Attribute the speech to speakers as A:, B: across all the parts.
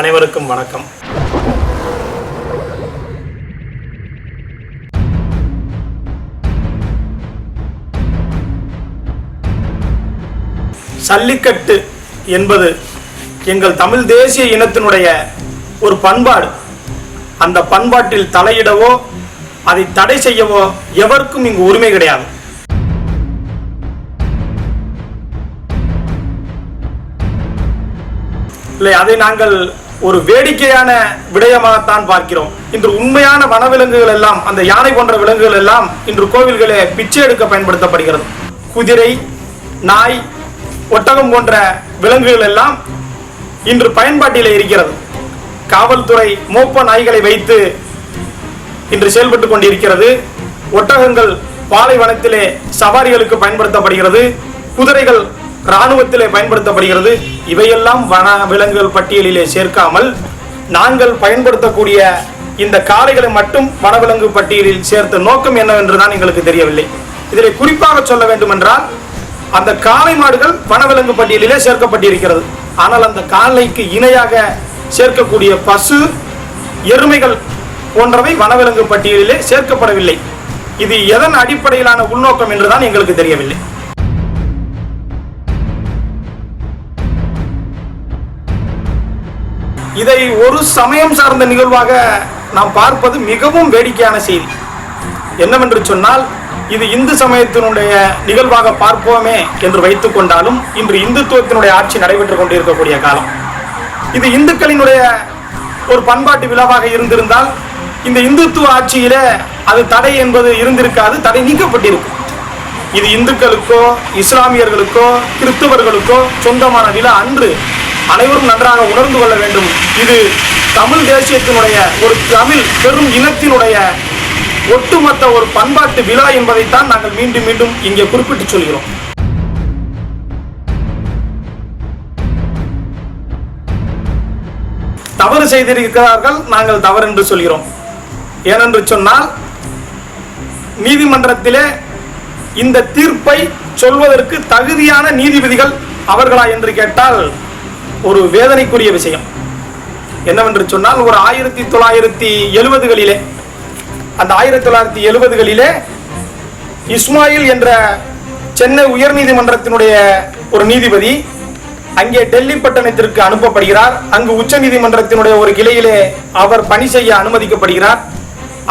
A: அனைவருக்கும் வணக்கம். சல்லிக்கட்டு என்பது எங்கள் தமிழ் தேசிய இனத்தினுடைய ஒரு பண்பாடு. அந்த பண்பாட்டில் தலையிடவோ அதை தடை செய்யவோ எவருக்கும் இங்கு உரிமை கிடையாது. இல்லை, அதை நாங்கள் ஒரு வேடிக்கையான விடயமாகத்தான் பார்க்கிறோம். இன்று உண்மையான வனவிலங்குகள் எல்லாம், அந்த யானை போன்ற விலங்குகள் எல்லாம் இன்று கோவில்களே பிச்சை எடுக்க பயன்படுத்தப்படுகிறது. குதிரை, நாய், ஒட்டகம் போன்ற விலங்குகள் எல்லாம் இன்று பயன்பாட்டிலே இருக்கிறது. காவல்துறை மோப்ப நாய்களை வைத்து இன்று செயல்பட்டு கொண்டிருக்கிறது. ஒட்டகங்கள் பாலைவனத்திலே சவாரிகளுக்கு பயன்படுத்தப்படுகிறது. குதிரைகள் இராணுவத்திலே பயன்படுத்தப்படுகிறது. இவையெல்லாம் வன விலங்குகள் பட்டியலிலே சேர்க்காமல் நாங்கள் பயன்படுத்தக்கூடிய இந்த காளைகளை மட்டும் வனவிலங்கு பட்டியலில் சேர்த்த நோக்கம் என்னவென்றுதான் எங்களுக்கு தெரியவில்லை. இதில் குறிப்பாக சொல்ல வேண்டும் என்றால், அந்த காளை மாடுகள் வனவிலங்கு பட்டியலிலே சேர்க்கப்பட்டிருக்கிறது. ஆனால் அந்த காளைக்கு இணையாக சேர்க்கக்கூடிய பசு, எருமைகள் போன்றவை வனவிலங்கு பட்டியலிலே சேர்க்கப்படவில்லை. இது எதன் அடிப்படையிலான உள்நோக்கம் என்றுதான் எங்களுக்கு தெரியவில்லை. இதை ஒரு சமயம் சார்ந்த நிகழ்வாக நாம் பார்ப்பது மிகவும் வேடிக்கையான செய்தி. என்னவென்று சொன்னால், இது இந்து சமயத்தினுடைய நிகழ்வாக பார்ப்போமே என்று வைத்துக் கொண்டாலும், இன்று இந்துத்துவத்தினுடைய ஆட்சி நடைபெற்றுக் கொண்டிருக்கக்கூடிய காலம். இது இந்துக்களினுடைய ஒரு பண்பாட்டு விழாவாக இருந்திருந்தால் இந்த இந்துத்துவ ஆட்சியில அது தடை என்பது இருந்திருக்காது, தடை நீக்கப்பட்டிருக்கும். இது இந்துக்களுக்கோ இஸ்லாமியர்களுக்கோ கிறிஸ்தவர்களுக்கோ சொந்தமான விழா அன்று. அனைவரும் நன்றாக உணர்ந்து கொள்ள வேண்டும். இது தமிழ் தேசியத்தினுடைய, ஒரு தமிழ் பெரும் இனத்தினுடைய ஒட்டுமொத்த ஒரு பண்பாட்டு விழா என்பதைத்தான் நாங்கள் மீண்டும் மீண்டும் இங்கே குறிப்பிட்டு சொல்கிறோம். தவறு செய்திருக்கிறார்கள், நாங்கள் தவறு என்று சொல்கிறோம். ஏனென்று சொன்னால், நீதிமன்றத்திலே இந்த தீர்ப்பை சொல்வதற்கு தகுதியான நீதிபதிகள் அவர்களா என்று கேட்டால் ஒரு வேதனைக்குரிய விஷயம். என்னவென்று சொன்னால், ஒரு 1970களிலே, அந்த 1970களிலே இஸ்மாயில் என்ற சென்னை உயர்நீதிமன்றத்தினுடைய ஒரு நீதிபதி அங்கே டெல்லி பட்டணத்திற்கு அனுப்பப்படுகிறார். அங்கு உச்ச நீதிமன்றத்தினுடைய ஒரு கிளையிலே அவர் பணி செய்ய அனுமதிக்கப்படுகிறார்.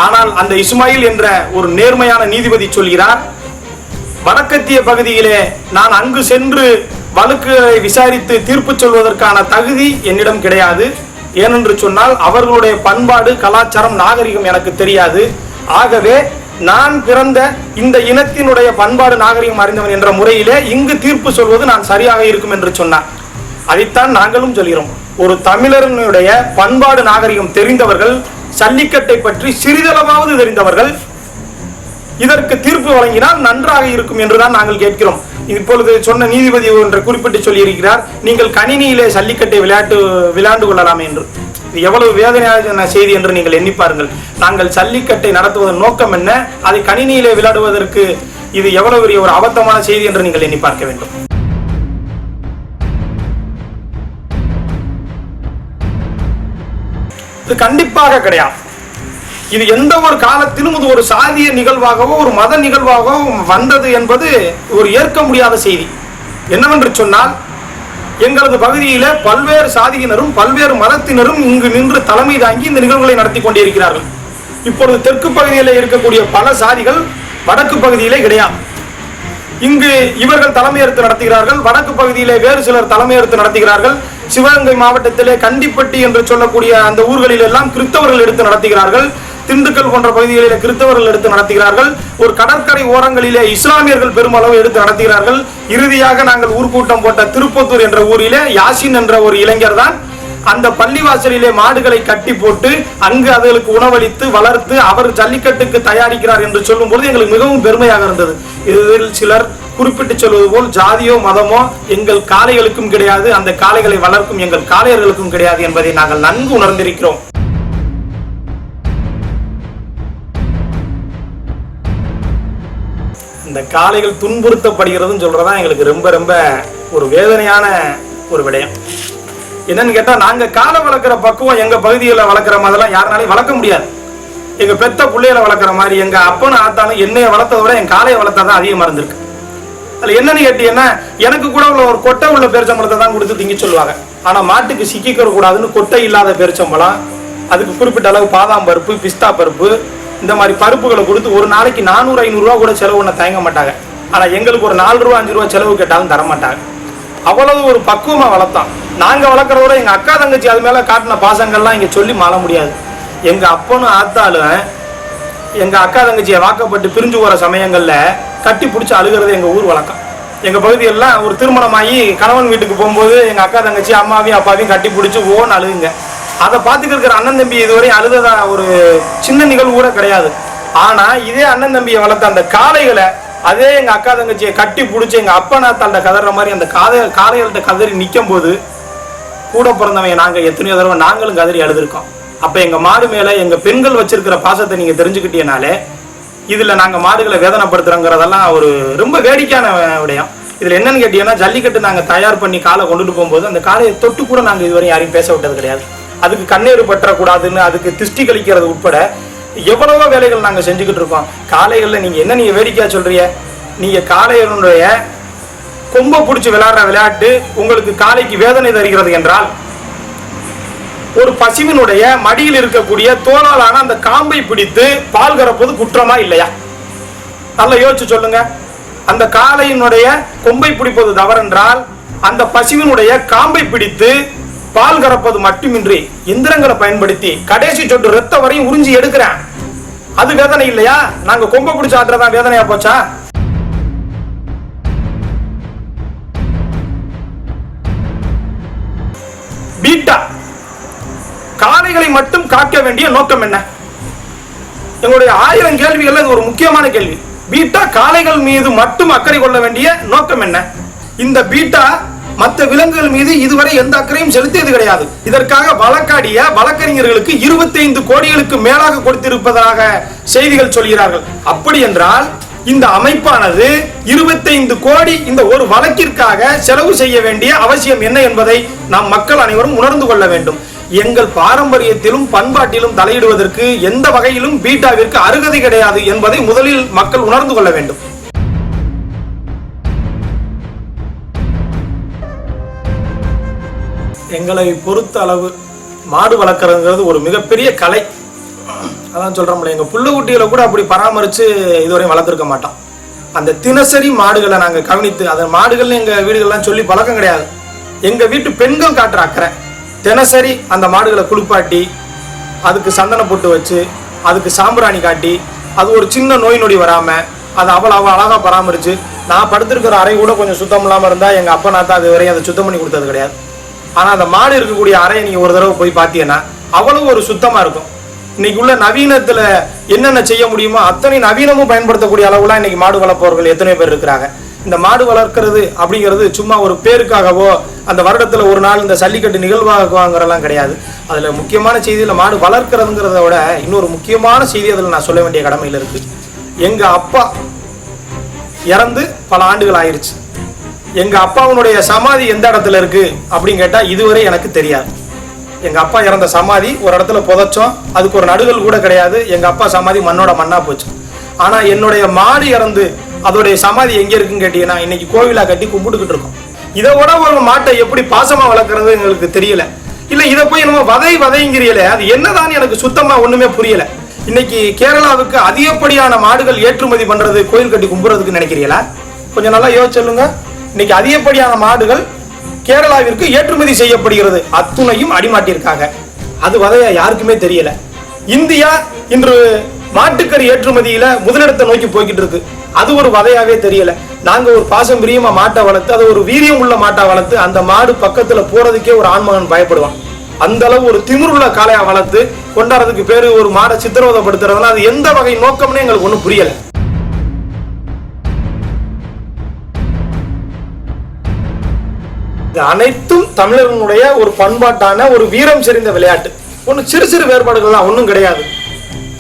A: ஆனால் அந்த இஸ்மாயில் என்ற ஒரு நேர்மையான நீதிபதி சொல்கிறார், வடக்கத்திய பகுதியிலே நான் அங்கு சென்று வழக்குகளை விசாரித்து தீர்ப்பு சொல்வதற்கான தகுதி என்னிடம் கிடையாது. ஏனென்று சொன்னால், அவர்களுடைய பண்பாடு, கலாச்சாரம், நாகரிகம் எனக்கு தெரியாது. ஆகவே நான் பிறந்த இந்த இனத்தினுடைய பண்பாடு, நாகரிகம் அறிந்தவன் என்ற முறையிலே இங்கு தீர்ப்பு சொல்வது நான் சரியாக இருக்கும் என்று சொன்னார். அதைத்தான் நாங்களும் சொல்கிறோம். ஒரு தமிழர்களுடைய பண்பாடு, நாகரிகம் தெரிந்தவர்கள், சல்லிக்கட்டை பற்றி சிறிதளவாவது தெரிந்தவர்கள் இதற்கு தீர்ப்பு வழங்கினால் நன்றாக இருக்கும் என்றுதான் நாங்கள் கேட்கிறோம். இப்பொழுது சொன்ன நீதிபதி ஒன்றை குறிப்பிட்டு சொல்லியிருக்கிறார், நீங்கள் கணினியிலே சல்லிக்கட்டை விளையாண்டு கொள்ளலாம் என்று. இது எவ்வளவு வேதனையான செய்தி என்று நீங்கள் எண்ணி பாருங்கள். நாங்கள் சல்லிக்கட்டை நடத்துவதன் நோக்கம் என்ன? அதை கணினியிலே விளையாடுவதற்கு இது எவ்வளவு பெரிய ஒரு அபத்தமான செய்தி என்று நீங்கள் எண்ணி பார்க்க வேண்டும். இது கண்டிப்பாக கிடையாது. இது எந்த ஒரு காலத்திலும் இது ஒரு சாதிய நிகழ்வாகவோ ஒரு மத நிகழ்வாகவோ வந்தது என்பது ஒரு ஏற்க முடியாத செய்தி. என்னவென்று சொன்னால், எங்களது பகுதியில பல்வேறு சாதியினரும் பல்வேறு மதத்தினரும் இங்கு நின்று தலைமை தாங்கி இந்த நிகழ்வுகளை நடத்தி கொண்டிருக்கிறார்கள். இப்பொழுது தெற்கு பகுதியில் இருக்கக்கூடிய பல சாதிகள் வடக்கு பகுதியிலே கிடையாது. இங்கு இவர்கள் தலைமையேற்று நடத்துகிறார்கள். வடக்கு பகுதியிலே வேறு சிலர் தலைமையேற்று நடத்துகிறார்கள். சிவகங்கை மாவட்டத்திலே கண்டிப்பட்டி என்று சொல்லக்கூடிய அந்த ஊர்களில் எல்லாம் கிறிஸ்தவர்கள் எடுத்து நடத்துகிறார்கள். திண்டுக்கல் போன்ற பகுதிகளிலே கிறிஸ்தவர்கள் எடுத்து நடத்துகிறார்கள். ஒரு கடற்கரை ஓரங்களிலே இஸ்லாமியர்கள் பெருமளவு எடுத்து நடத்துகிறார்கள். இறுதியாக நாங்கள் ஊர்க்கூட்டம் போட்ட திருப்பத்தூர் என்ற ஊரிலே யாசின் என்ற ஒரு இளைஞர் தான் அந்த பள்ளிவாசலிலே மாடுகளை கட்டி போட்டு அங்கு அதுகளுக்கு உணவளித்து வளர்த்து அவர் ஜல்லிக்கட்டுக்கு தயாரிக்கிறார் என்று சொல்லும் பொழுது எங்களுக்கு மிகவும் பெருமையாக இருந்தது. இதில் சிலர் குறிப்பிட்டு சொல்வது போல் ஜாதியோ மதமோ எங்கள் காளைகளுக்கும் கிடையாது, அந்த காளைகளை வளர்க்கும் எங்கள் காளையர்களுக்கும் கிடையாது என்பதை நாங்கள் நன்கு உணர்ந்திருக்கிறோம். இந்த காளைகள் துன்புறுத்தப்படுகிறதுன்னு சொல்றதா எங்களுக்கு ரொம்ப ரொம்ப ஒரு வேதனையான ஒரு விடயம். என்னன்னு கேட்டா, நாங்க காலை வளர்க்குற பக்குவம் எங்க பகுதிகளில் வளர்க்குற மாதிரிலாம் யாருனாலையும் வளர்க்க முடியாது. எங்க பெத்த பிள்ளைகளை வளர்க்குற மாதிரி எங்க அப்பனும் ஆத்தாலும் என்னைய வளர்த்ததை விட என் காலையை வளர்த்தாதான் அதிகமாக இருந்திருக்கு. அதில் என்னன்னு கேட்டீங்கன்னா, எனக்கு கூட உள்ள ஒரு கொட்டை உள்ள பேரிச்சம்பழத்தை தான் கொடுத்து திங்க சொல்லுவாங்க. ஆனால் மாட்டுக்கு சிக்கிக்கிற கூடாதுன்னு கொட்டை இல்லாத பேரிச்சம்பழம், அதுக்கு குறிப்பிட்ட அளவு பாதாம் பருப்பு, பிஸ்தா பருப்பு, இந்த மாதிரி பருப்புகளை கொடுத்து ஒரு நாளைக்கு 400-500 ரூபா கூட செலவு பண்ண தயங்க மாட்டாங்க. ஆனால் எங்களுக்கு ஒரு 4 ரூபா 5 ரூபா செலவு கேட்டாலும் தர மாட்டாங்க. அவ்வளவு ஒரு பக்குவமாக வளர்த்தோம். நாங்கள் வளர்க்குறதோட எங்கள் அக்கா தங்கச்சி அது மேலே காட்டின பாசங்கள்லாம் இங்கே சொல்லி மாற முடியாது. எங்கள் அப்பனும் ஆத்தாலும் எங்கள் அக்கா தங்கச்சியை வாக்கப்பட்டு பிரிஞ்சு போகிற சமயங்களில் கட்டி பிடிச்சி அழுகிறது எங்கள் ஊர் வழக்கம். எங்கள் பகுதியெல்லாம் ஒரு திருமணமாகி கணவன் வீட்டுக்கு போகும்போது எங்கள் அக்கா தங்கச்சி அம்மாவையும் அப்பாவையும் கட்டி பிடிச்சி ஓன்னு அழுகுங்க. அதை பார்த்துட்டு இருக்கிற அண்ணன் தம்பி இதுவரை அழுததா ஒரு சின்ன நிகழ்வு கூட கிடையாது. ஆனால் இதே அண்ணன் தம்பியை வளர்த்த அந்த காளைகளை அதே எங்கள் அக்கா தங்கச்சியை கட்டி பிடிச்சி எங்கள் அப்பனாத்தாண்ட கதற மாதிரி அந்த காளைகள்கிட்ட கதறி நிற்கும் போது கூட பிறந்தவங்க நாங்கள் எத்தனையோ தடவை நாங்களும் கதறி அழுதுருக்கோம். அப்போ எங்கள் மாடு மேலே எங்கள் பெண்கள் வச்சிருக்கிற பாசத்தை நீங்கள் தெரிஞ்சுக்கிட்டீங்கனாலே இதில் நாங்கள் மாடுகளை வேதனைப்படுத்துகிறோங்கிறதெல்லாம் ஒரு ரொம்ப வேடிக்கையான விடயம். இதில் என்னன்னு கேட்டீங்கன்னா, ஜல்லிக்கட்டு நாங்கள் தயார் பண்ணி காலை கொண்டுட்டு போகும்போது அந்த காலையை தொட்டு கூட நாங்கள் இதுவரை யாரையும் பேச விட்டது கிடையாது. அதுக்கு கண்ணீர் பற்றக்கூடாதுன்னு அதுக்கு திருஷ்டி கழிக்கிறது உட்பட எவ்வளவோ வேலைகள் நாங்கள் செஞ்சுக்கிட்டு இருக்கோம். காளைகளில் நீங்கள் வேடிக்கையாக சொல்கிறீங்க, நீங்கள் காளையனுடைய கொம்பை பிடிச்சி விளையாடுற விளையாட்டு உங்களுக்கு காளைக்கு வேதனை தருகிறது என்றால், ஒரு பசுவினுடைய மடியில் இருக்கக்கூடிய தோலாலான அந்த காம்பை பிடித்து பால் கறப்பது குற்றமா இல்லையா? நல்லா யோசிச்சு சொல்லுங்க. அந்த காளையினுடைய கொம்பை பிடிப்பது தவறென்றால், அந்த பசுவினுடைய காம்பை பிடித்து பால் கறப்பது மட்டுமின்றி எந்திரங்களை பயன்படுத்தி கடைசி சொட்டு ரத்த வரையும் உறிஞ்சி எடுக்கிறேன், அது வேதனை இல்லையா? நாங்க கொம்பை பிடிச்சு ஆடுறதா வேதனையா போச்சா? பீட்டா காளைகளை மட்டும் காக்க வேண்டிய நோக்கம் என்ன? எங்களுடைய 1000 கேள்விகள் இது ஒரு முக்கியமான கேள்வி. பீட்டா காளைகள் மீது மட்டும் அக்கறை கொள்ள வேண்டிய நோக்கம் என்ன? இந்த பீட்டா மற்ற விலங்குகள் மீது இதுவரை எந்த அக்கறையும் செலுத்தியது கிடையாது. இதற்காக வழக்காடிய வழக்கறிஞர்களுக்கு 25 கோடிகளுக்கு மேலாக கொடுத்திருப்பதாக செய்திகள் சொல்கிறார்கள். அப்படி என்றால் இந்த அமைப்பானது 25 கோடி இந்த ஒரு வழக்கிற்காக செலவு செய்ய வேண்டிய அவசியம் என்ன என்பதை நாம் மக்கள் அனைவரும் உணர்ந்து கொள்ள வேண்டும். எங்கள் பாரம்பரியத்திலும் பண்பாட்டிலும் தலையிடுவதற்கு எந்த வகையிலும் பீட்டாவிற்கு அருகதை கிடையாது என்பதை முதலில் மக்கள் உணர்ந்து கொள்ள வேண்டும். எங்களை பொறுத்த அளவு மாடு வளர்க்குறதுங்கிறது ஒரு மிகப்பெரிய கலை. அதான் சொல்கிறோம்ல, எங்கள் புல்லுக்குட்டிகளை கூட அப்படி பராமரித்து இதுவரையும் வளர்த்துருக்க மாட்டோம். அந்த தினசரி மாடுகளை நாங்கள் கவனித்து, அந்த மாடுகள்னு எங்கள் வீடுகள்லாம் சொல்லி பழக்கம் கிடையாது. எங்கள் வீட்டு பெண்கள் காட்டுற அக்கறை, தினசரி அந்த மாடுகளை குளிப்பாட்டி அதுக்கு சந்தன போட்டு வச்சு அதுக்கு சாம்பிராணி காட்டி அது ஒரு சின்ன நோய் நொடி வராமல் அதை அவ்வளோ அழகாக பராமரித்து, நான் படுத்திருக்கிற அறை கூட கொஞ்சம் சுத்தம் இல்லாமல் இருந்தால் எங்கள் அப்பா நான் தான் அது வரையும் அதை சுத்தம் பண்ணி கொடுத்தது கிடையாது. ஆனால் அந்த மாடு இருக்கக்கூடிய அறையை நீங்கள் ஒரு தடவை போய் பார்த்தீங்கன்னா அவ்வளோ ஒரு சுத்தமாக இருக்கும். இன்னைக்கு உள்ள நவீனத்தில் என்னென்ன செய்ய முடியுமோ அத்தனை நவீனமும் பயன்படுத்தக்கூடிய அளவுலாம் இன்னைக்கு மாடு வளர்ப்பவர்கள் எத்தனை பேர் இருக்கிறாங்க. இந்த மாடு வளர்க்கிறது அப்படிங்கிறது சும்மா ஒரு பேருக்காகவோ அந்த வருடத்தில் ஒரு நாள் இந்த ஜல்லிக்கட்டு நிகழ்வாகுவாங்கிறலாம் கிடையாது. அதில் முக்கியமான செய்தியில் மாடு வளர்க்கிறதுங்கிறத விட இன்னொரு முக்கியமான செய்தி அதில் நான் சொல்ல வேண்டிய கடமையில் இருக்குது. எங்கள் அப்பா இறந்து பல ஆண்டுகள் ஆயிடுச்சு. எங்கள் அப்பாவுடைய சமாதி எந்த இடத்துல இருக்குது அப்படின்னு கேட்டால் இதுவரை எனக்கு தெரியாது. எங்கள் அப்பா இறந்த சமாதி ஒரு இடத்துல புதைச்சோம், அதுக்கு ஒரு நடுகள் கூட கிடையாது. எங்கள் அப்பா சமாதி மண்ணோட மண்ணாக போச்சு. ஆனால் என்னுடைய மாடு இறந்து அதோடைய சமாதி எங்கே இருக்குன்னு கேட்டீங்கன்னா இன்னைக்கு கோவிலாக கட்டி கும்பிட்டுக்கிட்டு இருக்கோம். இதை விட ஒரு மாட்டை எப்படி பாசமாக வளர்க்குறது எங்களுக்கு தெரியல. இல்லை இதை போய் நம்ம வதைங்கிறீங்களே, அது என்னதான் எனக்கு சுத்தமாக ஒன்றுமே புரியலை. இன்னைக்கு கேரளாவுக்கு அதிகப்படியான மாடுகள் ஏற்றுமதி பண்ணுறது கோயில் கட்டி கும்பிட்றதுக்கு நினைக்கிறீங்களா? கொஞ்சம் நல்லா யோசிச்சல்லுங்க. இன்னைக்கு அதிகப்படியான மாடுகள் கேரளாவிற்கு ஏற்றுமதி செய்யப்படுகிறது, அத்துணையும் அடிமாட்டியிருக்காங்க. அது வதையா யாருக்குமே தெரியல. இந்தியா இன்று மாட்டுக்கறி ஏற்றுமதியில முதலிடத்தை நோக்கி போய்கிட்டு இருக்கு, அது ஒரு வதையாவே தெரியல. நாங்க ஒரு பாசம் பிரியமா மாட்டை வளர்த்து அது ஒரு வீரியம் உள்ள மாட்டை வளர்த்து அந்த மாடு பக்கத்துல போறதுக்கே ஒரு ஆண்மகன் பயப்படுவான். அந்த அளவு ஒரு திமிருள்ள காளையா வளர்த்து கொண்டாடுறதுக்கு பேரு ஒரு மாடை சித்திரவதைப்படுத்துறதுனா அது எந்த வகை நோக்கம்னு எங்களுக்கு ஒன்றும் புரியல. அனைத்தும் தமிழர்களுடைய ஒரு பண்பாட்டான ஒரு வீரம் செறிந்த விளையாட்டு. ஒன்றும் சிறு சிறு வேறுபாடுகள் தான், ஒன்றும் கிடையாது.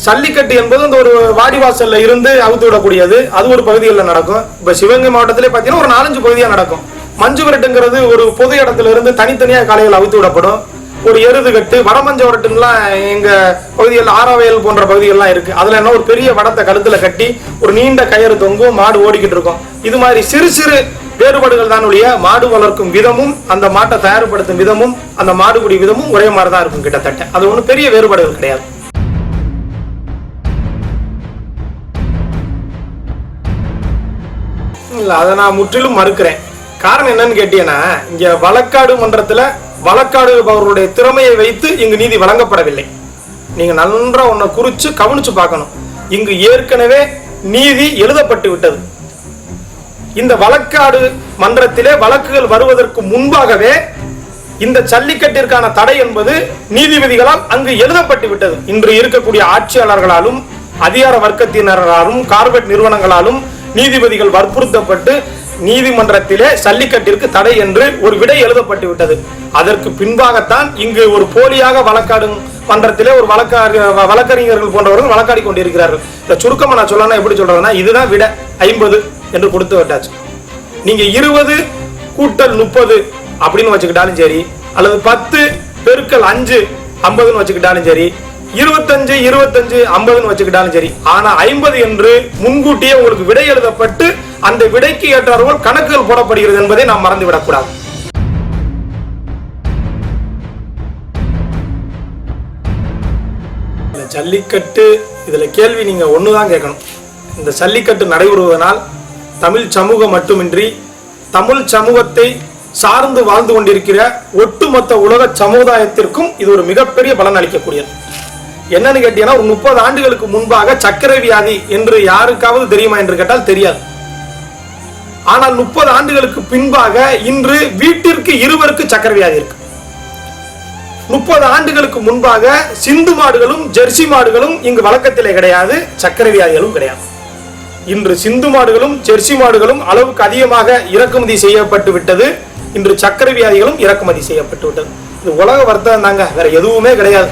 A: ஜல்லிக்கட்டு என்பது அந்த ஒரு வாடிவாசல்ல இருந்து அவுத்து விடக்கூடியது, அது ஒரு பகுதிகளில் நடக்கும். இப்போ சிவகங்கை மாவட்டத்திலே பார்த்தீங்கன்னா ஒரு 4-5 பகுதியாக நடக்கும். மஞ்சு விரட்டுங்கிறது ஒரு பொது இடத்துல இருந்து தனித்தனியாக காளைகள் அவுத்து விடப்படும். ஒரு எருது கட்டு, வடமஞ்ச வரட்டுலாம் எங்க பகுதிகள் ஆறாவயல் போன்ற பகுதிகள்லாம் இருக்கு. அதுல என்ன ஒரு பெரிய வடத்தை கழுத்துல கட்டி ஒரு நீண்ட கயிறு தொங்கும், மாடு ஓடிக்கிட்டு இருக்கும். இது மாதிரி சிறு சிறு வேறுபாடுகள் தான் ஒழிய மாடு வளர்க்கும் விதமும் அந்த மாட்டை தயார்படுத்தும் விதமும் அந்த மாடுபிடி விதமும் ஒரே மாதிரி தான் இருக்கும் கிட்டத்தட்ட. அது ஒன்றும் பெரிய வேறுபாடுகள் கிடையாது. இல்ல, அதை நான் முற்றிலும் மறுக்கிறேன். காரணம் என்னன்னு கேட்டீங்கன்னா, இங்க வழக்காடு மன்றத்துல வழக்காடுபவர்களுடைய திறமையை வைத்து இங்கு நீதி வழங்கப்படவில்லை. நீங்க நன்றா ஒன்ன குறிச்சு கவனிச்சு பார்க்கணும். இங்கு ஏற்கனவே நீதி எழுதப்பட்டு விட்டது. இந்த வழக்காடு மன்றத்திலே வழக்குகள் வருவதற்கு முன்பாகவே இந்த ஜல்லிக்கட்டிற்கான தடை என்பது நீதிபதிகளால் அங்கு எழுதப்பட்டு விட்டது. இன்று இருக்கக்கூடிய ஆட்சியாளர்களாலும் அதிகார வர்க்கத்தினராலும் கார்பரேட் நிறுவனங்களாலும் நீதிபதிகள் வற்புறுத்தப்பட்டு நீதிமன்றத்திலே ஜல்லிக்கட்டிற்கு தடை என்று ஒரு விடை எழுதப்பட்டு விட்டது. அதற்கு பின்பாகத்தான் இங்கு ஒரு போலியாக வழக்காடு மன்றத்திலே ஒரு வழக்கறிஞர்கள் போன்றவர்கள் வழக்காடி கொண்டிருக்கிறார்கள். இந்த சுருக்கமா நான் சொல்லணும், எப்படி சொல்றதுன்னா, இதுதான் விட 50 என்று கொடுத்து விட்டாச்சு. நீங்க 20 கூட்டல் 30 அப்படின்னு வச்சுக்கிட்டாலும் சரி, அல்லது 10 பெருக்கல் 5 50 வச்சுக்கிட்டாலும் சரி, 25 25 50 வச்சுக்கிட்டாலும் சரி, ஆனா 50 என்று முன்கூட்டியே உங்களுக்கு விடை எழுதப்பட்டு அந்த விடைக்கு ஏற்றார்கள் கணக்குகள் போடப்படுகிறது என்பதை நாம் மறந்துவிடக் கூடாது. ஜல்லிக்கட்டு இதுல கேள்வி நீங்க ஒண்ணுதான் கேட்கணும். இந்த ஜல்லிக்கட்டு நடைபெறுவதனால் தமிழ் சமூகம் மட்டுமின்றி தமிழ் சமூகத்தை சார்ந்து வாழ்ந்து கொண்டிருக்கிற ஒட்டுமொத்த உலக சமுதாயத்திற்கும் இது ஒரு மிகப்பெரிய பலன் அளிக்கக்கூடியது. என்னன்னு கேட்டீங்கன்னா, ஒரு 30 ஆண்டுகளுக்கு முன்பாக சர்க்கரை வியாதி என்று யாருக்காவது தெரியுமா என்று கேட்டால் தெரியாது. ஆனால் 30 ஆண்டுகளுக்கு பின்பாக இன்று வீட்டிற்கு 2 சர்க்கரை வியாதி இருக்கு. 30 ஆண்டுகளுக்கு முன்பாக சிந்து மாடுகளும் ஜெர்சி மாடுகளும் இங்கு வழக்கத்திலே கிடையாது, சர்க்கரை வியாதிகளும் கிடையாது. இன்று சிந்து மாடுகளும் ஜெர்சி மாடுகளும் அளவுக்கு அதிகமாக இறக்குமதி செய்யப்பட்டு விட்டது. இன்று சர்க்கரை வியாதிகளும் இறக்குமதி செய்யப்பட்டு விட்டது. இது உலக வர்த்தகம் தாங்க, வேற எதுவுமே கிடையாது.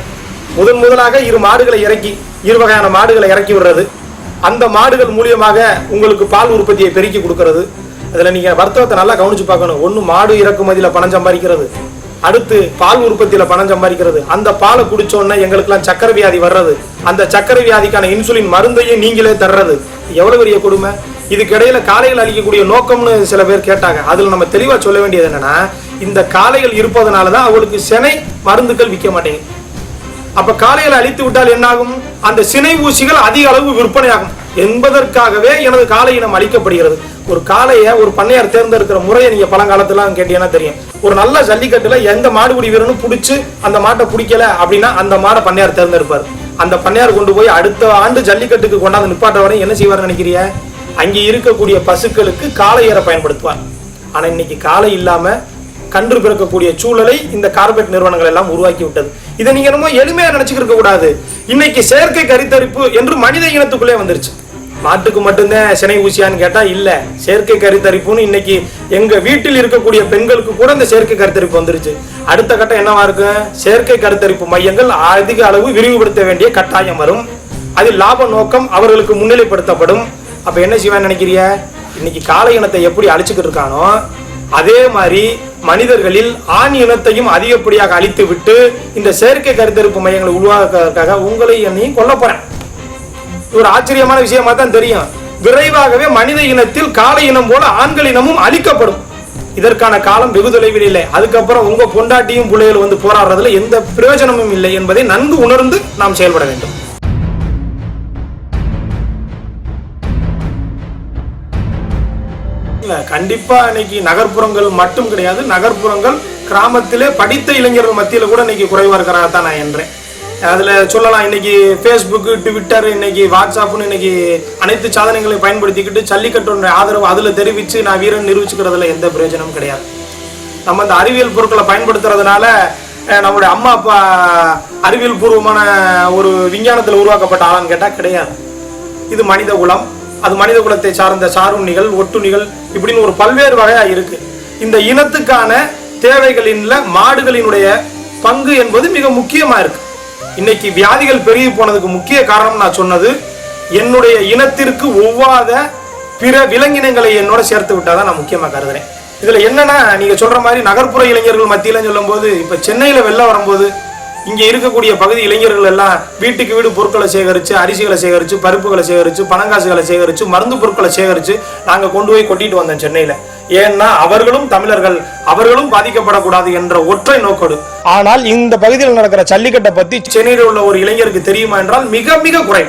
A: முதலாக 2 மாடுகளை இறக்கி 2 வகையான மாடுகளை இறக்கி விடுறது, அந்த மாடுகள் மூலியமாக உங்களுக்கு பால் உற்பத்தியை பெருக்கி கொடுக்கிறது. அதுல நீங்க வர்த்தகத்தை நல்லா கவனிச்சு பார்க்கணும். ஒண்ணு மாடு இறக்குமதியில பணம் சம்பாதிக்கிறது, அடுத்து பால் உற்பத்தியில பணம் சம்பாதிக்கிறது. அந்த பாலை குடிச்சோன்னா எங்களுக்கெல்லாம் சர்க்கரை வியாதி வர்றது, அந்த சர்க்கரை வியாதிக்கான இன்சுலின் மருந்தையும் நீங்களே தர்றது. எவ்வளவு பெரிய கொடுமை! இதுக்கிடையில காளைகள் அழிக்கக்கூடிய நோக்கம்னு சில பேர் கேட்டாங்க. அதுல நம்ம தெளிவா சொல்ல வேண்டியது என்னன்னா, இந்த காளைகள் இருப்பதனாலதான் அவங்களுக்கு சினை மருந்துகள் விற்க மாட்டேங்குது. அப்ப காளைகளை அழித்து விட்டால் என்னாகும்? அந்த சினை ஊசிகள் அதிக அளவு விற்பனையாகும் என்பதற்காகவே எனது காளை இனம் அழிக்கப்படுகிறது. ஒரு காளையை ஒரு பண்ணையார் தேர்ந்தெடுக்கிற முறையை நீங்க பழங்காலத்துல கேட்டீங்கன்னா தெரியும். ஒரு நல்ல ஜல்லிக்கட்டுல எந்த மாடுபிடி வீரனும் பிடிச்சு அந்த மாட்டை பிடிக்கல அப்படின்னா அந்த மாடை பண்ணையார் தேர்ந்தெடுப்பார். அந்த பண்ணையார் கொண்டு போய் அடுத்த ஆண்டு ஜல்லிக்கட்டுக்கு கொண்டாந்து நிப்பாட்ட வரை என்ன செய்வார் நினைக்கிறிய? அங்கே இருக்கக்கூடிய பசுக்களுக்கு காளை ஏற பயன்படுத்துவார். ஆனா இன்னைக்கு காளை இல்லாம கன்று பிறக்கக்கூடிய சூழலை இந்த கார்பரேட் நிறுவனங்கள் எல்லாம் உருவாக்கி விட்டது. இதை நீங்க என்னமோ எளிமையா நினைச்சுக்க கூடாது. இன்னைக்கு செயற்கை கருத்தரிப்பு என்று மனித இனத்துக்குள்ளே வந்துருச்சு. மாட்டுக்கு மட்டும்தான் சினை ஊசியான்னு கேட்டா இல்ல, செயற்கை கருத்தரிப்புன்னு இன்னைக்கு எங்க வீட்டில் இருக்கக்கூடிய பெண்களுக்கு கூட இந்த செயற்கை கருத்தரிப்பு வந்துருச்சு. அடுத்த கட்டம் என்னவா இருக்கு? செயற்கை கருத்தரிப்பு மையங்கள் அதிக அளவு விரிவுபடுத்த வேண்டிய கட்டாயம் வரும். அதில் லாப நோக்கம் அவர்களுக்கு முன்னிலைப்படுத்தப்படும். அப்ப என்ன செய்வான்னு நினைக்கிறிய? இன்னைக்கு காளை இனத்தை எப்படி அழிச்சுக்கிட்டு இருக்கானோ அதே மாதிரி மனிதர்களில் ஆண் இனத்தையும் அதிகப்படியாக அழித்து விட்டு இந்த செயற்கை கருத்தரிப்பு மையங்களை உருவாக்குவதற்காக உங்களை என்னையும் கொல்ல போறேன். ஒரு ஆச்சரியமான விஷயமா தான் தெரியும். விரைவாகவே மனித இனத்தில் காளை இனம் போல ஆண்கள் இனமும் அழிக்கப்படும். இதற்கான காலம் வெகு தொலைவில் இல்லை. அதுக்கப்புறம் உங்க பொண்டாட்டியும் பிள்ளைகள் வந்து போராடுறதுல எந்த பிரயோஜனமும் இல்லை என்பதை நன்கு உணர்ந்து நாம் செயல்பட வேண்டும். கண்டிப்பா இன்னைக்கு நகர்ப்புறங்கள் மட்டும் கிடையாது, நகர்ப்புறங்கள் கிராமத்திலே படித்த இளைஞர்கள் மத்தியில கூட இன்னைக்கு குறைவா இருக்கிறாங்க தான் நான் என்றேன். அதுல சொல்லலாம், இன்னைக்கு ஃபேஸ்புக், ட்விட்டர், இன்னைக்கு வாட்ஸ்அப்னு இன்னைக்கு அனைத்து சாதனங்களையும் பயன்படுத்திக்கிட்டு ஜல்லிக்கட்டு ஆதரவு அதுல தெரிவிச்சு நான் வீரன் நிரூபிச்சுக்கிறதுல எந்த பிரயோஜனமும் கிடையாது. நம்ம இந்த அறிவியல் பொருட்களை பயன்படுத்துறதுனால நம்மளுடைய அம்மா அப்பா அறிவியல் பூர்வமான ஒரு விஞ்ஞானத்தில் உருவாக்கப்பட்ட ஆளான்னு கேட்டா கிடையாது. இது மனித குலம், அது மனித குலத்தை சார்ந்த சாருண்ணிகள், ஒட்டுண்ணிகள் இப்படின்னு ஒரு பல்வேறு வகையா இருக்கு. இந்த இனத்துக்கான தேவைகளின்ல மாடுகளினுடைய பங்கு என்பது மிக முக்கியமா இருக்கு. இன்னைக்கு வியாதிகள் பெருகி போனதுக்கு முக்கிய காரணம் நான் சொன்னது, என்னுடைய இனத்திற்கு ஒவ்வாத பிற விலங்கினங்களை என்னோட சேர்த்து விட்டாதான் நான் முக்கியமா கருதுறேன். இதுல என்னன்னா, நீங்க சொல்ற மாதிரி நகர்ப்புற இளைஞர்கள் மத்தியில சொல்லும் போது, இப்ப சென்னையில வெள்ளம் வரும்போது இங்க இருக்கக்கூடிய பகுதி இளைஞர்கள் எல்லாம் வீட்டுக்கு வீடு பொருட்களை சேகரிச்சு, அரிசிகளை சேகரிச்சு, பருப்புகளை சேகரிச்சு, பணங்காசுகளை சேகரிச்சு, மருந்து பொருட்களை சேகரிச்சு நாங்க கொண்டு போய் கொட்டிட்டு வந்தோம் சென்னையில. ஏன்னா அவர்களும் தமிழர்கள், அவர்களும் பாதிக்கப்படக்கூடாது என்ற ஒற்றை நோக்கோடு. ஆனால் இந்த பகுதியில் நடக்கிற ஜல்லிக்கட்டை பத்தி சென்னையில் உள்ள ஒரு இளைஞருக்கு தெரியுமா என்றால் மிக மிக குறை.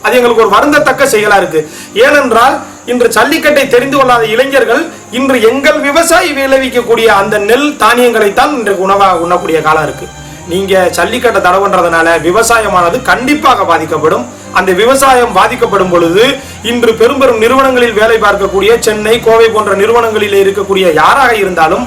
A: அது எங்களுக்கு ஒரு வருந்தத்தக்க செயலா இருக்கு. ஏனென்றால் இன்று ஜல்லிக்கட்டை தெரிந்து கொள்ளாத இளைஞர்கள் இன்று எங்கள் விவசாயி விளைவிக்கக்கூடிய அந்த நெல் தானியங்களைத்தான் இன்றைக்கு உணவாக உண்ணக்கூடிய காலம் இருக்கு. நீங்க ஜல்லிக்கட்டை தடை பண்றதுனால விவசாயமானது கண்டிப்பாக பாதிக்கப்படும். அந்த விவசாயம் பாதிக்கப்படும் பொழுது இன்று பெரும் பெரும் நிறுவனங்களில் வேலை பார்க்கக்கூடிய சென்னை, கோவை போன்ற நிறுவனங்களில் இருக்கக்கூடிய யாராக இருந்தாலும்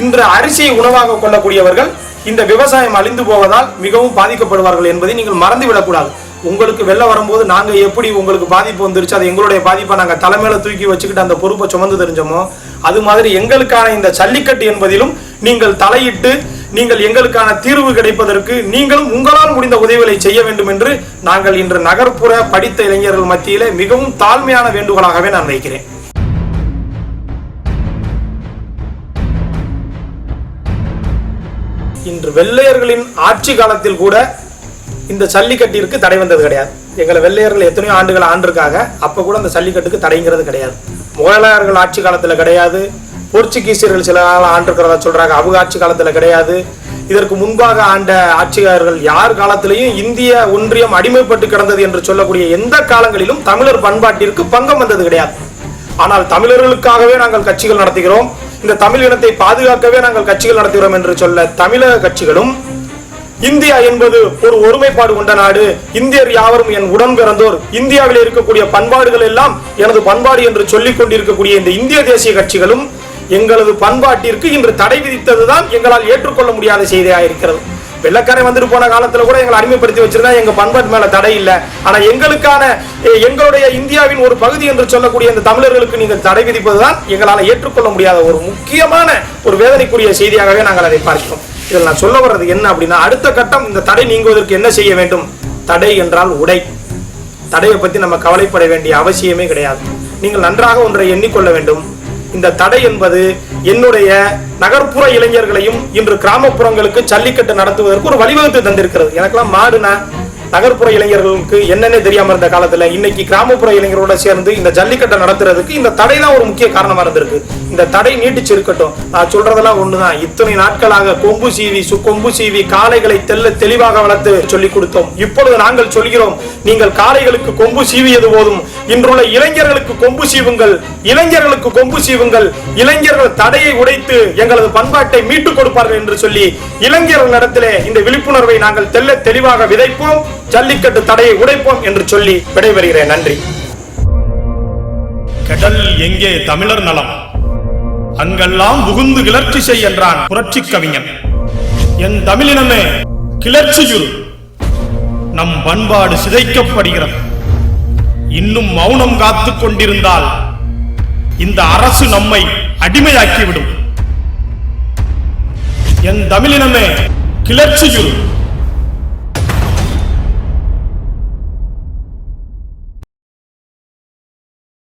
A: இன்று அரிசியை உணவாக கொள்ளக்கூடியவர்கள் இந்த விவசாயம் அழிந்து போவதால் மிகவும் பாதிக்கப்படுவார்கள் என்பதை நீங்கள் மறந்துவிடக்கூடாது. உங்களுக்கு வெள்ளம் வரும்போது நாங்க எப்படி உங்களுக்கு பாதிப்பு வந்துருச்சு, அது எங்களுடைய பாதிப்பை நாங்க தலைமையில தூக்கி வச்சுக்கிட்டு அந்த பொறுப்பை சுமந்து தெரிஞ்சோமோ, அது மாதிரி எங்களுக்கான இந்த ஜல்லிக்கட்டு என்பதிலும் நீங்கள் தலையிட்டு நீங்கள் எங்களுக்கான தீர்வு கிடைப்பதற்கு நீங்களும் உங்களால் முடிந்த உதவிகளை செய்ய வேண்டும் என்று நாங்கள் இன்று நகர்ப்புற படித்த இளைஞர்கள் மத்தியிலே மிகவும் தாழ்மையான வேண்டுகோளாகவே நான் வைக்கிறேன். இன்று வெள்ளையர்களின் ஆட்சி காலத்தில் கூட இந்த ஜல்லிக்கட்டிற்கு தடை வந்தது கிடையாது. எங்களை வெள்ளையர்கள் எத்தனையோ ஆண்டுகள் ஆண்டிருக்காங்க, அப்ப கூட அந்த ஜல்லிக்கட்டுக்கு தடைங்கிறது கிடையாது. முகலாயர்கள் ஆட்சி காலத்துல கிடையாது, போர்ச்சுகீசியர்கள் சில காலம் ஆண்டிருக்கிறதா சொல்றாங்க, அவங்க ஆட்சி காலத்துல கிடையாது. இதற்கு முன்பாக ஆண்ட ஆட்சியாளர்கள் யார் காலத்திலையும் இந்திய ஒன்றியம் அடிமைப்பட்டு கிடந்தது என்று சொல்லக்கூடிய எந்த காலங்களிலும் தமிழர் பண்பாட்டிற்கு பங்கம் வந்தது கிடையாது. ஆனால் தமிழர்களுக்காகவே நாங்கள் கட்சிகள் நடத்துகிறோம், இந்த தமிழ் இனத்தை பாதுகாக்கவே நாங்கள் கட்சிகள் நடத்துகிறோம் என்று சொல்ல தமிழக கட்சிகளும் இந்தியா என்பது ஒரு ஒருமைப்பாடு கொண்ட நாடு, இந்தியர் யாவரும் என் உடன் பிறந்தோர், இந்தியாவில் இருக்கக்கூடிய பண்பாடுகள் எல்லாம் எனது பண்பாடு என்று சொல்லிக் கொண்டிருக்கக்கூடிய இந்த இந்திய தேசிய கட்சிகளும் எங்களது பண்பாட்டிற்கு இன்று தடை விதித்ததுதான் எங்களால் ஏற்றுக்கொள்ள முடியாத செய்தியாக இருக்கிறது. வெள்ளக்காரை வந்துட்டு போன காலத்துல கூட எங்களை அடிமைப்படுத்தி வச்சிருந்தா எங்க பண்பாட்டு மேல தடை இல்லை. ஆனா எங்களுடைய இந்தியாவின் ஒரு பகுதி என்று சொல்லக்கூடிய இந்த தமிழர்களுக்கு நீங்கள் தடை விதிப்பதுதான் எங்களால் ஏற்றுக்கொள்ள முடியாத ஒரு முக்கியமான ஒரு வேதனைக்குரிய செய்தியாகவே நாங்கள் அதை பார்க்கிறோம். இதில் நான் சொல்ல வர்றது என்ன அப்படின்னா, அடுத்த கட்டம் இந்த தடை நீங்குவதற்கு என்ன செய்ய வேண்டும்? தடை என்றால் உடை. தடையை பத்தி நம்ம கவலைப்பட வேண்டிய அவசியமே கிடையாது. நீங்கள் நன்றாக ஒன்றை எண்ணிக்கொள்ள வேண்டும். இந்த தடை என்பது என்னுடைய நகர்ப்புற இளைஞர்களையும் இன்று கிராமப்புறங்களுக்கு ஜல்லிக்கட்டு நடத்துவதற்கு ஒரு வழிவகுத்து தந்திருக்கிறது. எனக்கெல்லாம் மாடுனா நகர்ப்புற இளைஞர்களுக்கு என்னன்னே தெரியாம இருந்த காலத்துல இன்னைக்கு கிராமப்புற இளைஞர்களோட சேர்ந்து இந்த ஜல்லிக்கட்டை நடத்துறதுக்கு இந்த தடை தான் ஒரு முக்கிய காரணமா இருந்திருக்கு. இந்த தடை நீட்டிச்சு இருக்கட்டும். நான் சொல்றதெல்லாம் ஒண்ணுதான், இத்தனை நாட்களாக கொம்பு சீவி காளைகளை தெளிவாக வளர்த்து சொல்லிக் கொடுத்தோம். இப்பொழுது நாங்கள் சொல்கிறோம், நீங்கள் காளைகளுக்கு கொம்பு சீவியது போதும், இன்றுள்ள இளைஞர்களுக்கு கொம்பு சீவுங்கள், இளைஞர்களுக்கு கொம்பு சீவுங்கள். இளைஞர்கள் தடையை உடைத்து எங்களது பண்பாட்டை மீட்டுக் கொடுப்பார்கள் என்று சொல்லி இளைஞர்களிடத்திலே இந்த விழிப்புணர்வை நாங்கள் தெளிவாக விதைப்போம், ஜல்லிக்கட்டு தடையை உடைப்போம் என்று சொல்லி விடைபெறுகிறேன். நன்றி. கடல் எங்கே தமிழர் நலம், அங்கெல்லாம் புகுந்து கிளர்ச்சி செய் என்றான் புரட்சி கவிஞன். என் தமிழினமே கிளர்ச்சியுறு, நம் பண்பாடு சிதைக்கப்படுகிறது. இன்னும் மௌனம் காத்துக் கொண்டிருந்தால் இந்த அரசு நம்மை அடிமையாக்கிவிடும். என் தமிழினமே கிளர்ச்சியுறு,